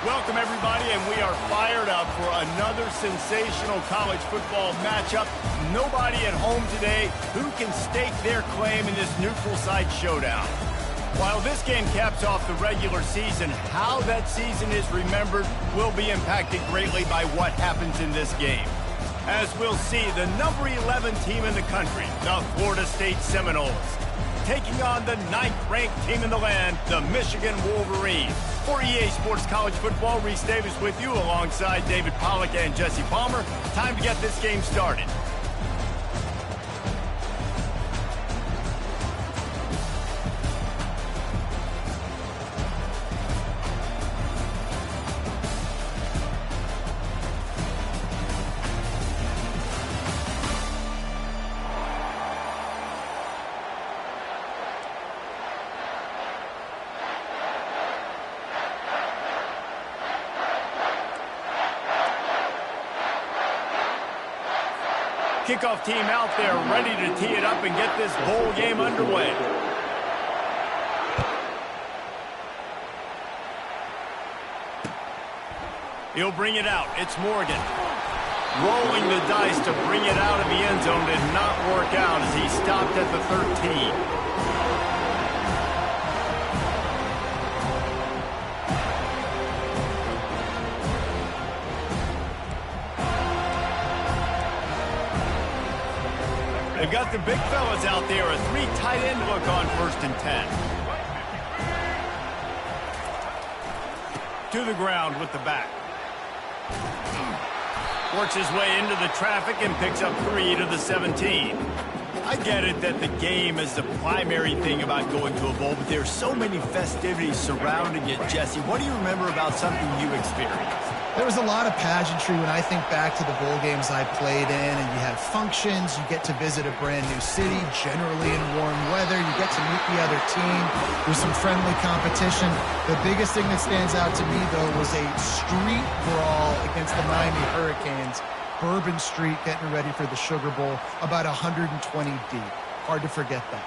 Welcome, everybody, and we are fired up for another sensational college football matchup. Nobody at home today who can stake their claim in this neutral site showdown. While this game caps off the regular season, how that season is remembered will be impacted greatly by what happens in this game. As we'll see, the number 11 team in the country, the Florida State Seminoles, taking on the 9th-ranked team in the land, the Michigan Wolverines. For EA Sports College Football, Reese Davis with you alongside David Pollack and Jesse Palmer. Time to get this game started. Kickoff team out there ready to tee it up and get this bowl game underway. He'll bring it out. It's Morgan. Rolling the dice to bring it out of the end zone did not work out as he stopped at the 13. They've got the big fellas out there, a 3 tight end look on 1st and 10. To the ground with the back. Works his way into the traffic and picks up 3 to the 17. I get it that the game is the primary thing about going to a bowl, but there's so many festivities surrounding it. Jesse, what do you remember about something you experienced? There was a lot of pageantry when I think back to the bowl games I played in, and you had functions, you get to visit a brand new city, generally in warm weather, you get to meet the other team, there's some friendly competition. The biggest thing that stands out to me, though, was a street brawl against the Miami Hurricanes. Bourbon Street getting ready for the Sugar Bowl, about 120 deep. Hard to forget that.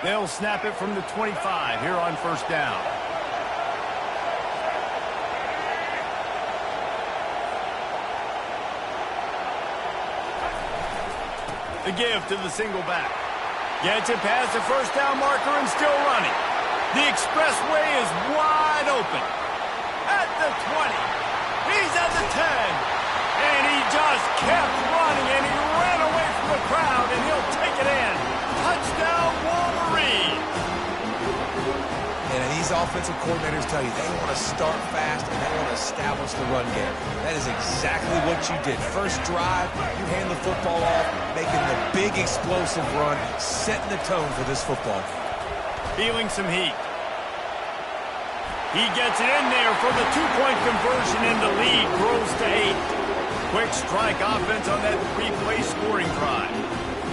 They'll snap it from the 25 here on 1st down. The give to the single back. Gets it past the 1st down marker and still running. The expressway is wide open. At the 20. He's at the 10. And he just kept running, and he ran away from the crowd, and he'll take it in. Touchdown, Wolverines. And these offensive coordinators tell you they want to start fast and they want to establish the run game. That is exactly what you did. First drive, you hand the football off, making the big explosive run, setting the tone for this football. Feeling some heat. He gets it in there for the 2-point conversion, and the lead grows to 8. Quick strike offense on that 3-play scoring drive.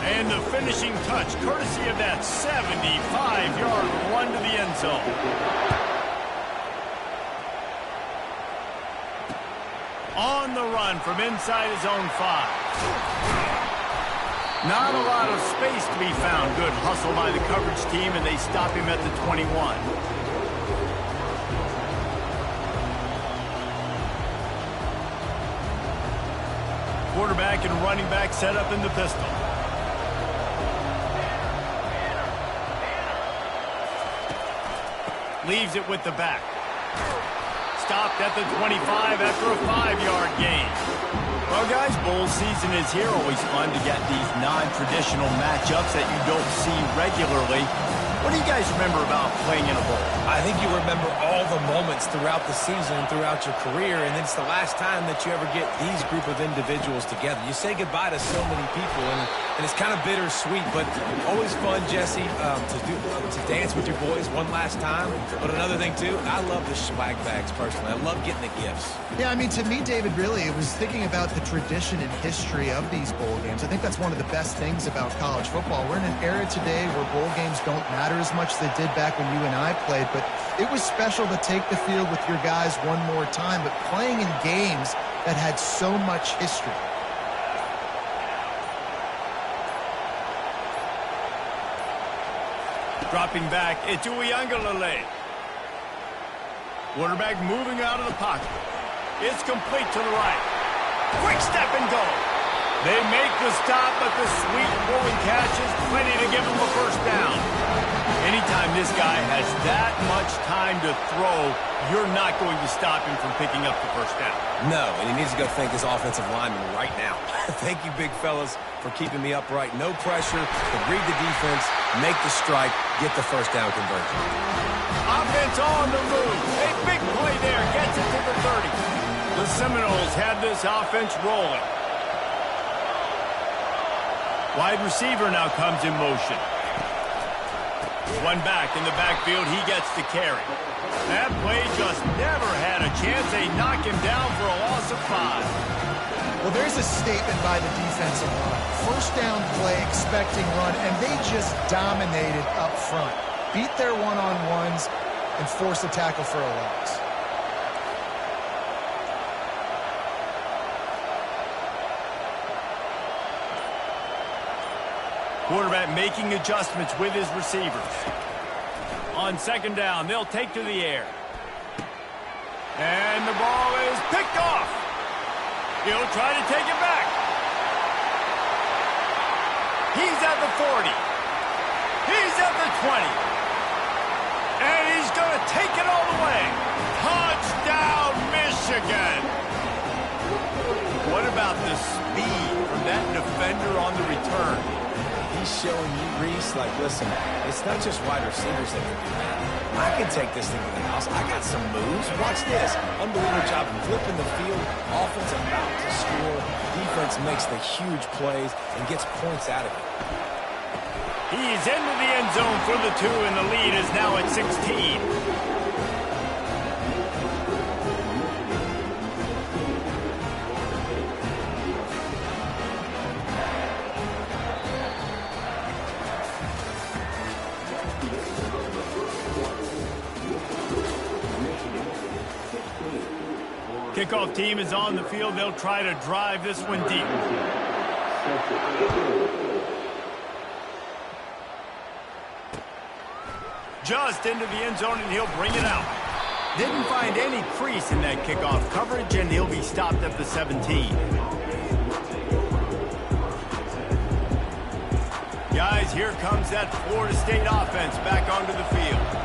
And the finishing touch, courtesy of that 75-yard run to the end zone. On the run from inside his own 5. Not a lot of space to be found. Good hustle by the coverage team, and they stop him at the 21. Quarterback and running back set up in the pistol. Leaves it with the back. Stopped at the 25 after a 5-yard gain. Well, guys, bowl season is here. Always fun to get these non-traditional matchups that you don't see regularly. What do you guys remember about playing in a bowl? I think you remember all the moments throughout the season, throughout your career, and it's the last time that you ever get these group of individuals together. You say goodbye to so many people, and it's kind of bittersweet, but always fun, Jesse, to dance with your boys one last time. But another thing, too, I love the swag bags, personally. I love getting the gifts. Yeah, I mean, to me, David, really, it was thinking about the tradition and history of these bowl games. I think that's one of the best things about college football. We're in an era today where bowl games don't matter as much as they did back when you and I played, but it was special to take the field with your guys one more time, but playing in games that had so much history. Dropping back, it's Uiagalelei. Quarterback moving out of the pocket. It's complete to the right. Quick step and go. They make the stop, but the sweet rolling catch is plenty to give them a first down. Anytime this guy has that much time to throw, you're not going to stop him from picking up the first down. No, and he needs to go thank his offensive lineman right now. Thank you, big fellas, for keeping me upright. No pressure, but read the defense, make the strike, get the first down conversion. Offense on the move. A big play there. Gets it to the 30. The Seminoles have this offense rolling. Wide receiver now comes in motion. One back in the backfield. He gets the carry. That play just never had a chance. They knock him down for a loss of 5. Well, there's a statement by the defensive line. First down play, expecting run, and they just dominated up front. Beat their one-on-ones and force a tackle for a loss. Quarterback making adjustments with his receivers. On second down, they'll take to the air. And the ball is picked off. He'll try to take it back. He's at the 40. He's at the 20. And he's going to take it all the way. Touchdown, Michigan. What about the speed from that defender on the return? He's showing you, Reese, like, listen, it's not just wide receivers that can do that. I can take this thing to the house. I got some moves. Watch this. Unbelievable job flipping the field. Offense about to score. Defense makes the huge plays and gets points out of it. He's into the end zone for the 2, and the lead is now at 16. Kickoff team is on the field. They'll try to drive this one deep. Just into the end zone, and he'll bring it out. Didn't find any crease in that kickoff coverage, and he'll be stopped at the 17. Guys, here comes that Florida State offense back onto the field.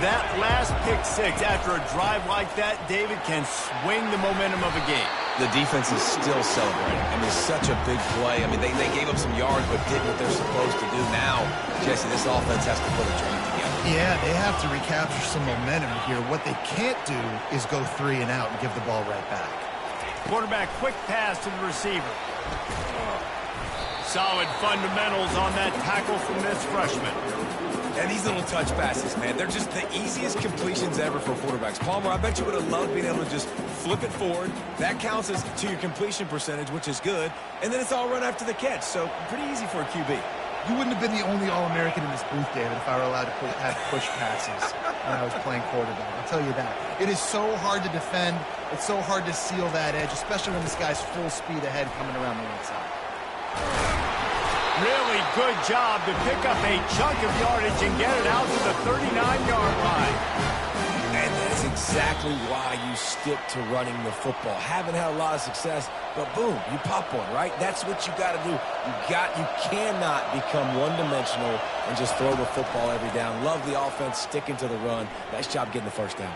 That last pick 6 after a drive like that, David, can swing the momentum of a game. The defense is still celebrating. I mean, such a big play. I mean, they gave up some yards but did what they're supposed to do. Now, Jesse, this offense has to put a drive together. Yeah, they have to recapture some momentum here. What they can't do is go 3 and out and give the ball right back. Quarterback, quick pass to the receiver. Solid fundamentals on that tackle from this freshman. And these little touch passes, man, they're just the easiest completions ever for quarterbacks. Palmer, I bet you would have loved being able to just flip it forward. That counts as to your completion percentage, which is good. And then it's all run after the catch, so pretty easy for a QB. You wouldn't have been the only All-American in this booth, David, if I were allowed to have push passes when I was playing quarterback. I'll tell you that. It is so hard to defend. It's so hard to seal that edge, especially when this guy's full speed ahead coming around the right side. Really good job to pick up a chunk of yardage and get it out to the 39-yard line. And that's exactly why you stick to running the football. Haven't had a lot of success, but boom, you pop one, right? That's what you got to do. You cannot become one-dimensional and just throw the football every down. Love the offense sticking to the run. Nice job getting the first down.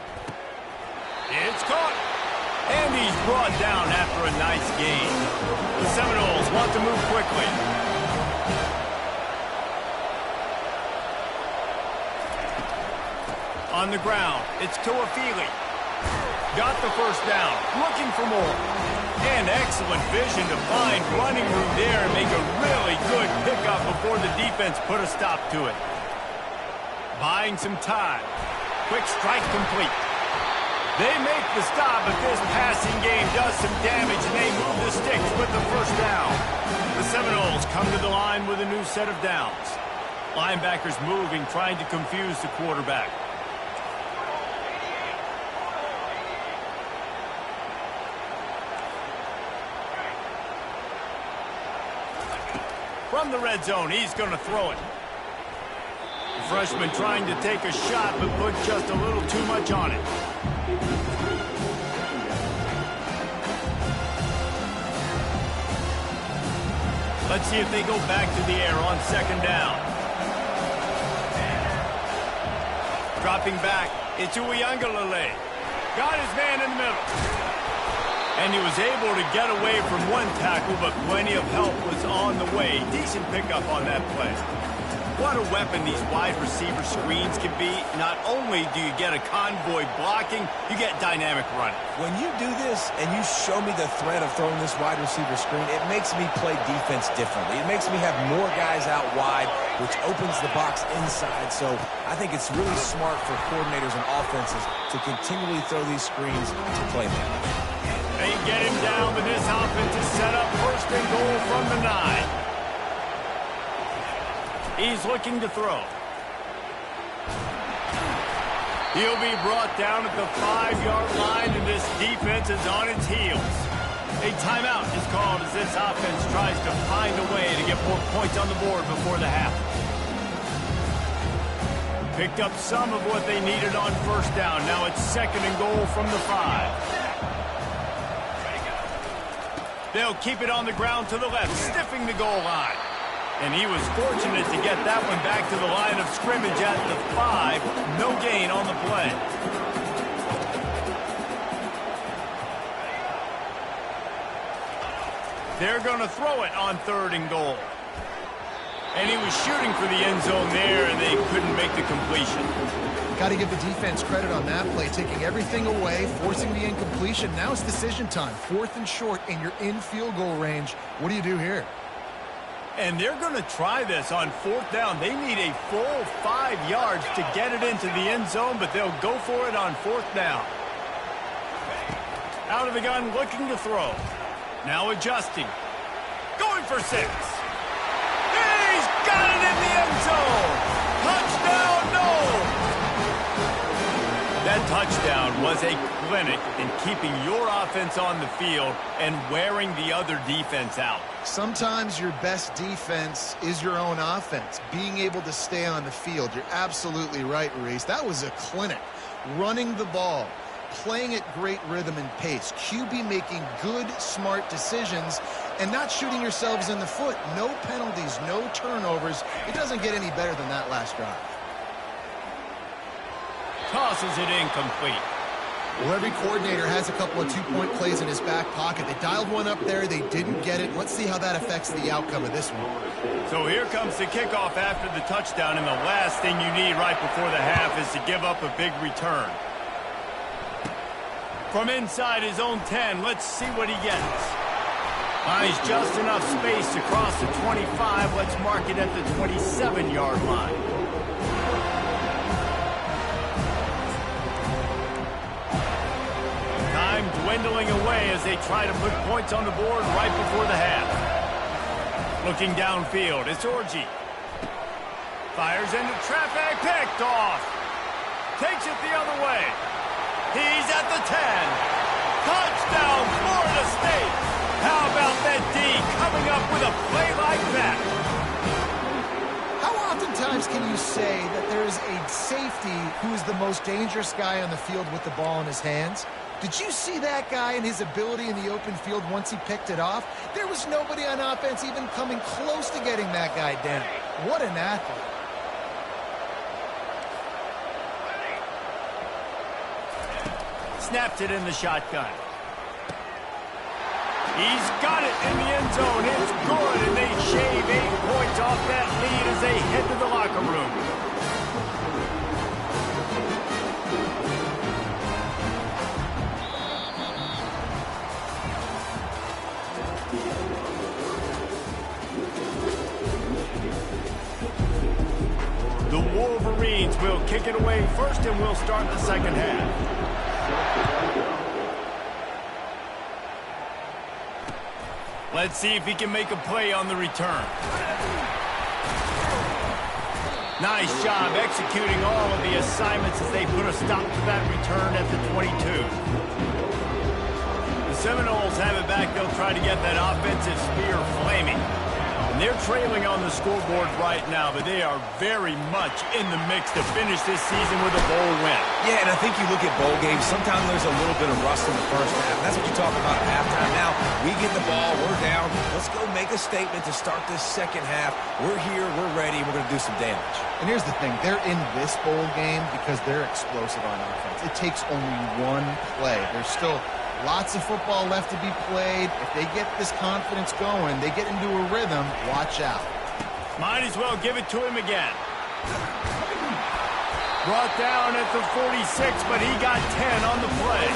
It's caught. And he's brought down after a nice gain. The Seminoles want to move quickly. On the ground, it's Tuafili. Got the first down, looking for more. And excellent vision to find running room there and make a really good pickup before the defense put a stop to it. Buying some time. Quick strike complete. They make the stop, but this passing game does some damage, and they move the sticks with the first down. The Seminoles come to the line with a new set of downs. Linebackers moving, trying to confuse the quarterback. From the red zone, he's going to throw it. The freshman trying to take a shot, but put just a little too much on it. Let's see if they go back to the air on second down. Dropping back, it's Uiagalelei. Got his man in the middle. And he was able to get away from one tackle, but plenty of help was on the way. Decent pickup on that play. What a weapon these wide receiver screens can be. Not only do you get a convoy blocking, you get dynamic running. When you do this and you show me the threat of throwing this wide receiver screen, it makes me play defense differently. It makes me have more guys out wide, which opens the box inside. So I think it's really smart for coordinators and offenses to continually throw these screens to play them. They get him down, but this offense is set up first and goal from the 9. He's looking to throw. He'll be brought down at the 5-yard line, and this defense is on its heels. A timeout is called as this offense tries to find a way to get more points on the board before the half. Picked up some of what they needed on first down. Now it's second and goal from the 5. They'll keep it on the ground to the left, stiffing the goal line. And he was fortunate to get that one back to the line of scrimmage at the 5. No gain on the play. They're going to throw it on third and goal. And he was shooting for the end zone there, and they couldn't make the completion. Got to give the defense credit on that play, taking everything away, forcing the incompletion. Now it's decision time. 4th and short, and you're in field goal range. What do you do here? And they're going to try this on 4th down. They need a full 5 yards to get it into the end zone, but they'll go for it on 4th down. Out of the gun, looking to throw. Now adjusting. Going for 6. He's got it in the end zone. Touchdown, no. That touchdown was a clinic in keeping your offense on the field and wearing the other defense out. Sometimes your best defense is your own offense, being able to stay on the field. You're absolutely right, Reese. That was a clinic. Running the ball, playing at great rhythm and pace. QB making good, smart decisions and not shooting yourselves in the foot. No penalties, no turnovers. It doesn't get any better than that last drive. Tosses it incomplete. Well, every coordinator has a couple of two-point plays in his back pocket. They dialed one up there. They didn't get it. Let's see how that affects the outcome of this one. So here comes the kickoff after the touchdown, and the last thing you need right before the half is to give up a big return. From inside his own 10, let's see what he gets. Finds just enough space to cross the 25. Let's mark it at the 27-yard line. Dwindling away as they try to put points on the board right before the half. Looking downfield, it's Orji. Fires into traffic, picked off. Takes it the other way. He's at the 10. Touchdown, Florida State. How about that D coming up with a play like that? How oftentimes can you say that there is a safety who is the most dangerous guy on the field with the ball in his hands? Did you see that guy and his ability in the open field once he picked it off? There was nobody on offense even coming close to getting that guy down. What an athlete. Snapped it in the shotgun. He's got it in the end zone. It's good, and they shave 8 points off that lead as they head to the locker room. The Wolverines will kick it away first, and we'll start the second half. Let's see if he can make a play on the return. Nice job executing all of the assignments as they put a stop to that return at the 22. The Seminoles have it back. They'll try to get that offensive spear flaming. They're trailing on the scoreboard right now, but they are very much in the mix to finish this season with a bowl win. Yeah, and I think you look at bowl games, sometimes there's a little bit of rust in the first half. That's what you talk about at halftime. Now, we get the ball, we're down. Let's go make a statement to start this second half. We're here, we're ready, we're going to do some damage. And here's the thing. They're in this bowl game because they're explosive on offense. It takes only one play. There's still lots of football left to be played. If they get this confidence going, they get into a rhythm, watch out. Might as well give it to him again. Brought down at the 46, but he got 10 on the play.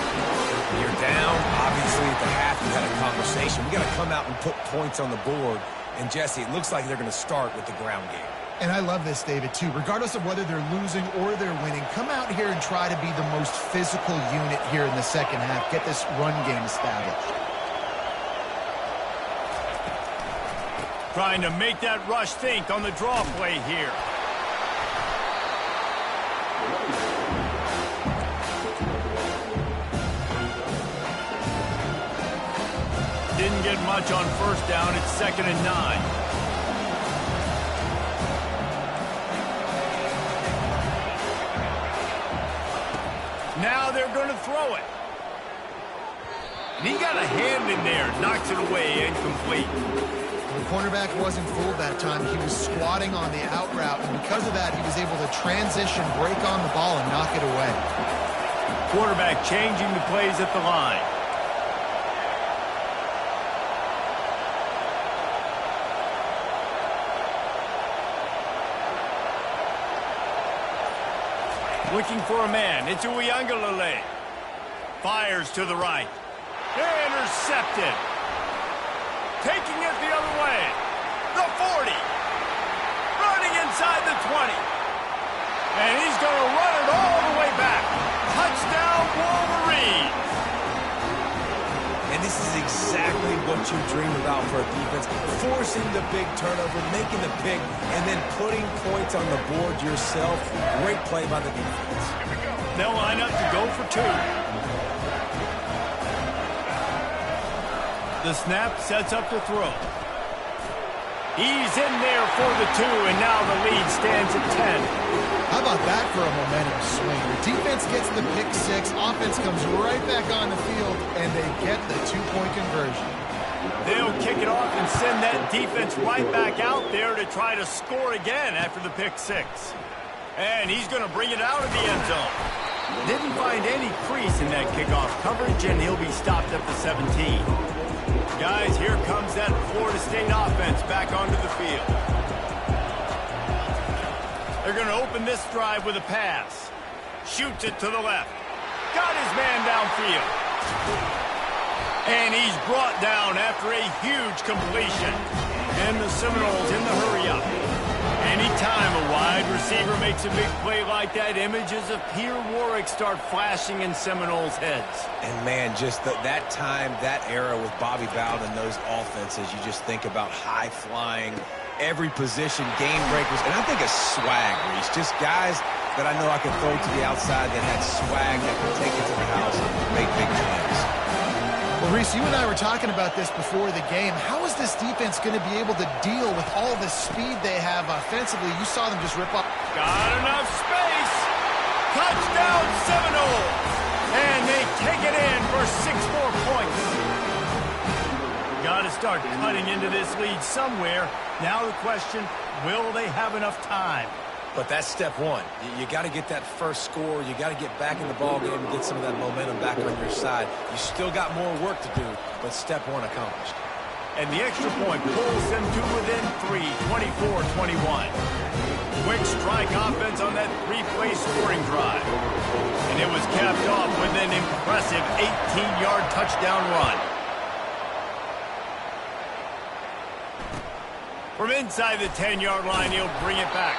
You're down. Obviously, at the half, you had a conversation. We got to come out and put points on the board. And, Jesse, it looks like they're going to start with the ground game. And I love this, David, too. Regardless of whether they're losing or they're winning, come out here and try to be the most physical unit here in the second half. Get this run game established. Trying to make that rush think on the draw play here. Didn't get much on first down. It's 2nd and 9. Now they're going to throw it. And he got a hand in there. Knocks it away. Incomplete. The cornerback wasn't fooled that time. He was squatting on the out route, and because of that, he was able to transition, break on the ball, and knock it away. Quarterback changing the plays at the line. Looking for a man. It's Uiagalelei. Fires to the right. Intercepted. Taking it the other way. The 40. Running inside the 20. And he's going to run it all the way back. Touchdown, Wolverines. And this is exactly what you dream about for a defense. Forcing the big turnover, making the pick, and then putting points on the board yourself. Great play by the defense. They'll line up to go for 2. The snap sets up the throw. He's in there for the 2, and now the lead stands at 10. How about that for a momentum swing? The defense gets the pick 6, offense comes right back on the field, and they get the 2-point conversion. They'll kick it off and send that defense right back out there to try to score again after the pick 6. And he's going to bring it out of the end zone. Didn't find any crease in that kickoff coverage, and he'll be stopped at the 17. Guys, here comes that Florida State offense back onto the field. They're going to open this drive with a pass. Shoots it to the left. Got his man downfield. And he's brought down after a huge completion. And the Seminoles in the hurry-up. Anytime a wide receiver makes a big play like that, images of Peter Warwick start flashing in Seminoles' heads. And, man, just that time, that era with Bobby Bowden and those offenses, you just think about high-flying, every position, game breakers, and I think of swag, Reese. Just guys that I know I could throw to the outside that had swag that could take it to the house and make big plays. Well, Reese, you and I were talking about this before the game. How is this defense going to be able to deal with all the speed they have offensively? You saw them just rip up. Got enough space. Touchdown Seminoles. And they take it in for 6 more points. Got to start cutting into this lead somewhere. Now the question, will they have enough time? But that's step 1. You got to get that first score. You got to get back in the ball game and get some of that momentum back on your side. You still got more work to do, but step 1 accomplished. And the extra point pulls them to within 3, 24-21. Quick strike offense on that 3-play scoring drive. And it was capped off with an impressive 18-yard touchdown run. From inside the 10-yard line, he'll bring it back.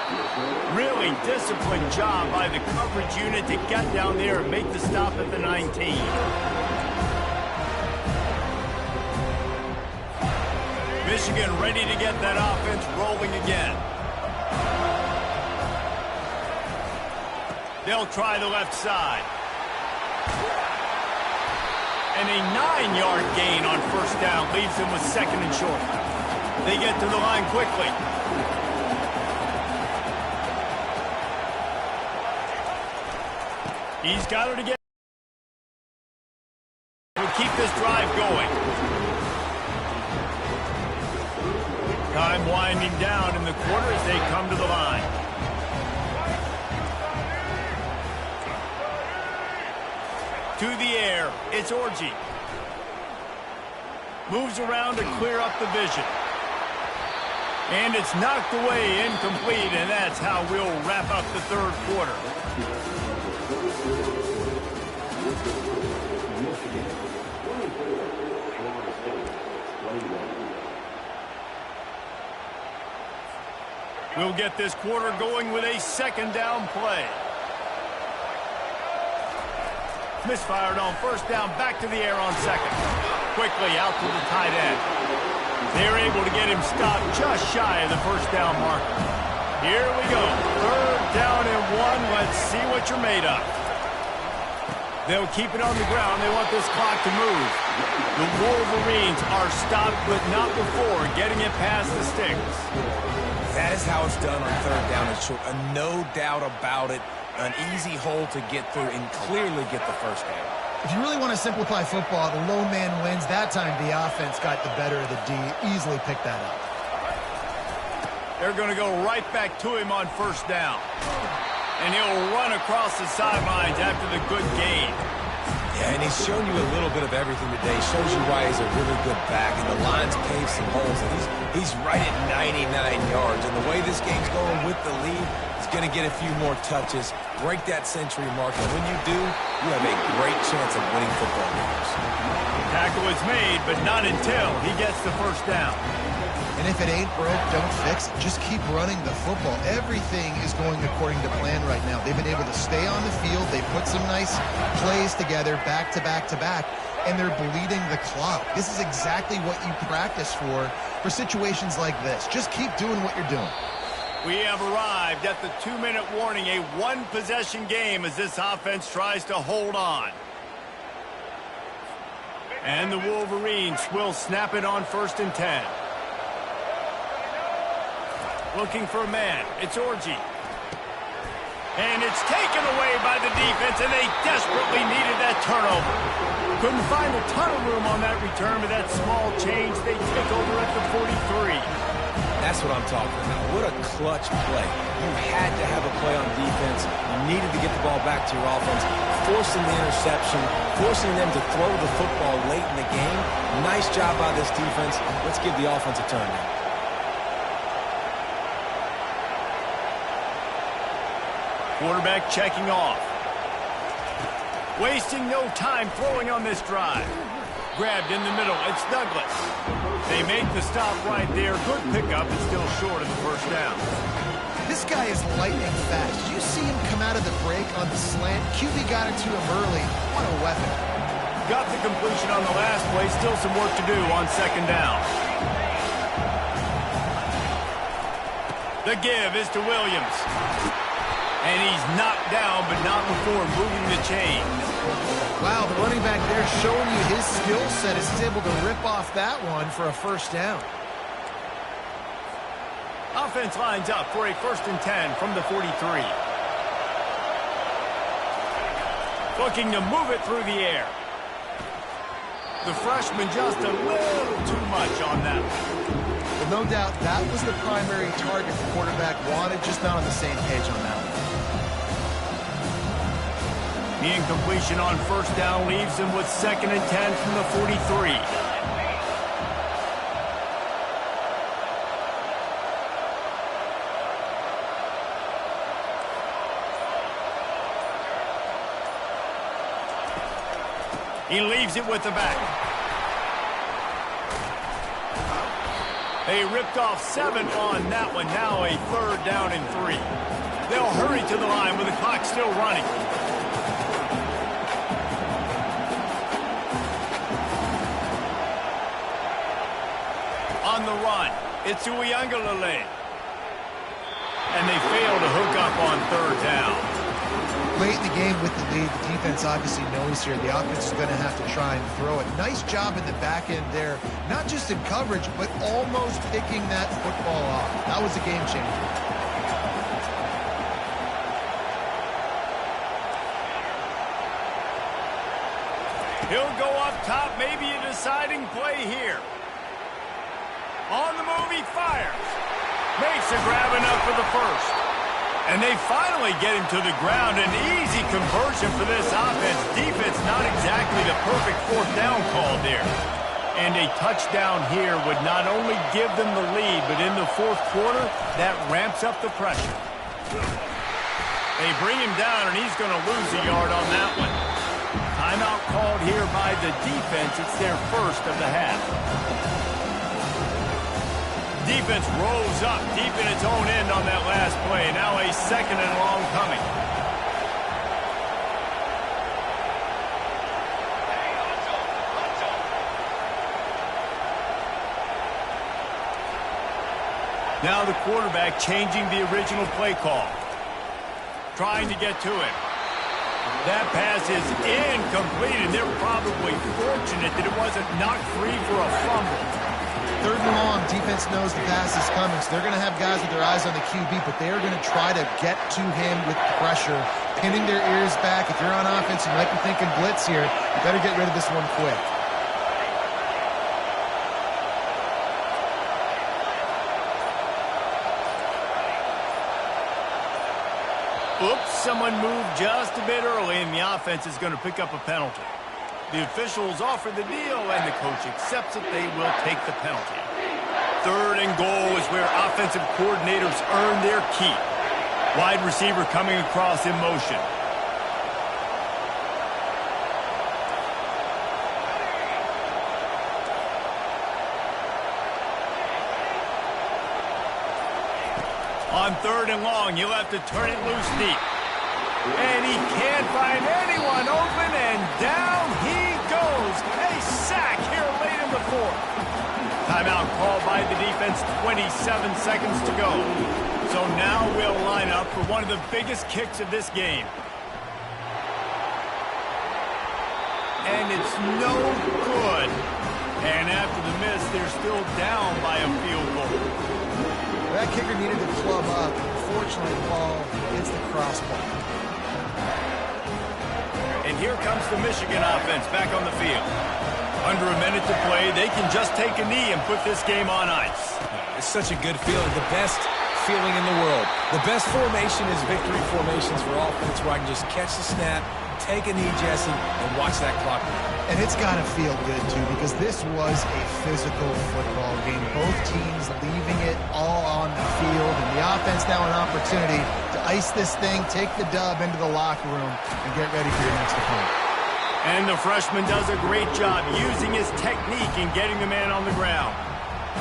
Really disciplined job by the coverage unit to get down there and make the stop at the 19. Michigan ready to get that offense rolling again. They'll try the left side. And a 9-yard gain on first down leaves them with 2nd and short. They get to the line quickly. He's got her to get. We'll keep this drive going. Time winding down in the quarter as they come to the line. To the air, it's Orji. Moves around to clear up the vision. And it's knocked away, incomplete, and that's how we'll wrap up the third quarter. We'll get this quarter going with a second down play. Misfired on first down, back to the air on second. Quickly out to the tight end. They're able to get him stopped just shy of the first down marker. Here we go. Third down and 1. Let's see what you're made of. They'll keep it on the ground. They want this clock to move. The Wolverines are stopped, but not before getting it past the sticks. That is how it's done on third down and short. No doubt about it. An easy hole to get through and clearly get the first down. If you really want to simplify football, the lone man wins. That time the offense got the better of the D. Easily picked that up. They're going to go right back to him on first down. And he'll run across the sidelines after the good gain. Yeah, and he's shown you a little bit of everything today. Shows you why he's a really good back. And the line's paved some holes. And he's right at 99 yards. And the way this game's going with the lead, he's going to get a few more touches, break that century mark. And when you do, you have a great chance of winning football games. Tackle is made, but not until he gets the first down. And if it ain't broke, don't fix it. Just keep running the football. Everything is going according to plan right now. They've been able to stay on the field. They put some nice plays together back to back to back, and they're bleeding the clock. This is exactly what you practice for situations like this. Just keep doing what you're doing. We have arrived at the 2-minute warning, a one-possession game as this offense tries to hold on. And the Wolverines will snap it on 1st and 10. Looking for a man. It's Orji. And it's taken away by the defense, and they desperately needed that turnover. Couldn't find a ton of room on that return, but that small change, they take over at the 43. That's what I'm talking about. What a clutch play. You had to have a play on defense. You needed to get the ball back to your offense, forcing the interception, forcing them to throw the football late in the game. Nice job by this defense. Let's give the offense a turn now. Quarterback checking off. Wasting no time throwing on this drive. Grabbed in the middle. It's Douglas. They make the stop right there. Good pickup, but still short of the first down. This guy is lightning fast. Did you see him come out of the break on the slant? QB got it to him early. What a weapon. Got the completion on the last play. Still some work to do on second down. The give is to Williams. And he's knocked down, but not before moving the chain. Wow, the running back there showing you his skill set as he's able to rip off that one for a first down. Offense lines up for a 1st and 10 from the 43. Looking to move it through the air. The freshman just a little too much on that one. Well, no doubt that was the primary target the quarterback wanted, just not on the same page on that one. The incompletion on first down leaves him with 2nd and 10 from the 43. He leaves it with the back. They ripped off 7 on that one. Now a 3rd down and 3. They'll hurry to the line with the clock still running. On the run, it's Uiagalelei. And they fail to hook up on 3rd down. Late in the game with the lead, the defense obviously knows here the offense is going to have to try and throw it. Nice job in the back end there, not just in coverage, but almost picking that football off. That was a game changer. He'll go up top, maybe a deciding play here. On the move, he fires. Makes a grab enough for the first. And they finally get him to the ground. An easy conversion for this offense. Defense not exactly the perfect fourth down call there. And a touchdown here would not only give them the lead, but in the fourth quarter, that ramps up the pressure. They bring him down, and he's going to lose a yard on that one. Timeout called here by the defense. It's their first of the half. Defense rolls up deep in its own end on that last play. Now a second and long coming. Now the quarterback changing the original play call. Trying to get to it. That pass is incomplete, and they're probably fortunate that it wasn't knocked free for a fumble. Third and long, defense knows the pass is coming, so they're going to have guys with their eyes on the QB, but they are going to try to get to him with pressure, pinning their ears back. If you're on offense, you might be thinking blitz here. You better get rid of this one quick. Oops, someone moved just a bit early, and the offense is going to pick up a penalty. The officials offer the deal, and the coach accepts it. They will take the penalty. Third and goal is where offensive coordinators earn their keep. Wide receiver coming across in motion. On third and long, you'll have to turn it loose deep. And he can't find anyone open, and down he goes. A sack here late in the fourth. Timeout called by the defense, 27 seconds to go. So now we'll line up for one of the biggest kicks of this game. And it's no good. And after the miss, they're still down by a field goal. That kicker needed to club up. Unfortunately, the ball hits the crossbar. And here comes the Michigan offense back on the field. Under a minute to play, they can just take a knee and put this game on ice. It's such a good feeling. The best feeling in the world. The best formation is victory formations for offense where I can just catch the snap, take a knee, Jesse, and watch that clock run. And it's got to feel good, too, because this was a physical football game. Both teams leaving it all on the field, and the offense now an opportunity to ice this thing, take the dub into the locker room, and get ready for your next opponent. And the freshman does a great job using his technique and getting the man on the ground.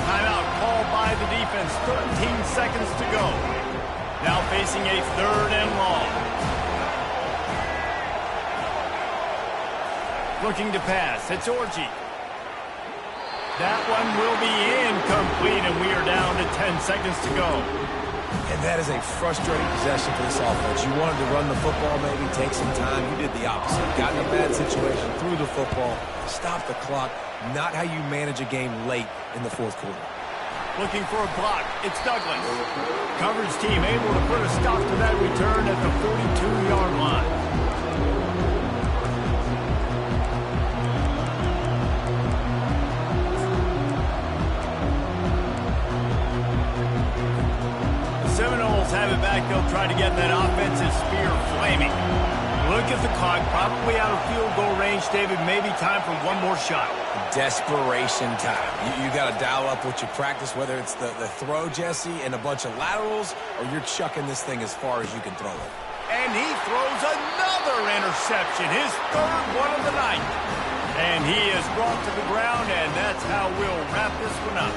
Timeout called by the defense, 13 seconds to go. Now facing a third and long. Looking to pass. It's Orji. That one will be incomplete, and we are down to 10 seconds to go. And that is a frustrating possession for this offense. You wanted to run the football, maybe take some time. You did the opposite. Got in a bad situation, threw the football, stopped the clock. Not how you manage a game late in the fourth quarter. Looking for a block. It's Douglas. Coverage team able to put a stop to that return at the 42-yard line. Seminoles have it back. They'll try to get that offensive spear flaming. Look at the clock. Probably out of field goal range, David. Maybe time for one more shot. Desperation time. You got to dial up what you practice, whether it's the throw, Jesse, and a bunch of laterals, or you're chucking this thing as far as you can throw it. And he throws another interception. His third one of the night. And he is brought to the ground, and that's how we'll wrap this one up.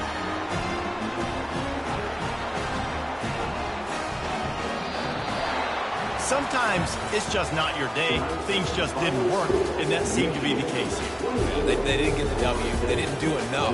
Sometimes it's just not your day. Things just didn't work, and that seemed to be the case here. They didn't get the W. They didn't do enough.